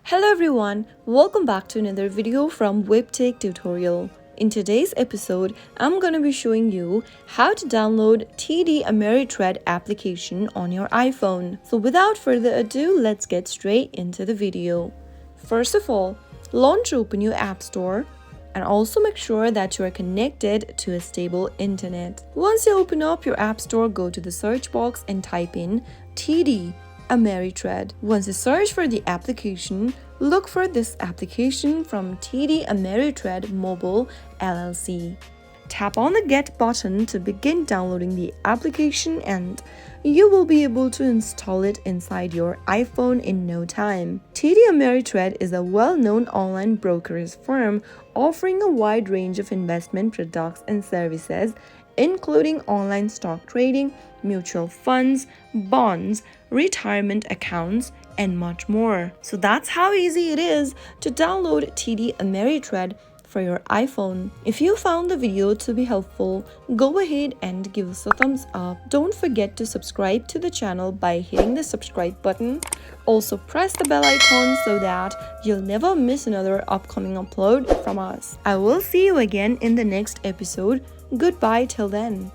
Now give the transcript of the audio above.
Hello everyone, welcome back to another video from Webtech Tutorial. In today's episode, I'm going to be showing you how to download TD Ameritrade application on your iPhone. So without further ado, let's get straight into the video. First of all, launch open your App Store and also make sure that you are connected to a stable internet. Once you open up your App Store, go to the search box and type in TD Ameritrade. Once you search for the application, look for this application from TD Ameritrade Mobile LLC. Tap on the Get button to begin downloading the application and you will be able to install it inside your iPhone in no time. TD Ameritrade is a well-known online brokerage firm offering a wide range of investment products and services, including online stock trading, mutual funds, bonds, retirement accounts, and much more. So that's how easy it is to download TD Ameritrade for your iPhone. If you found the video to be helpful, go ahead and give us a thumbs up. Don't forget to subscribe to the channel by hitting the subscribe button. Also press the bell icon so that you'll never miss another upcoming upload from us. I will see you again in the next episode. Goodbye till then.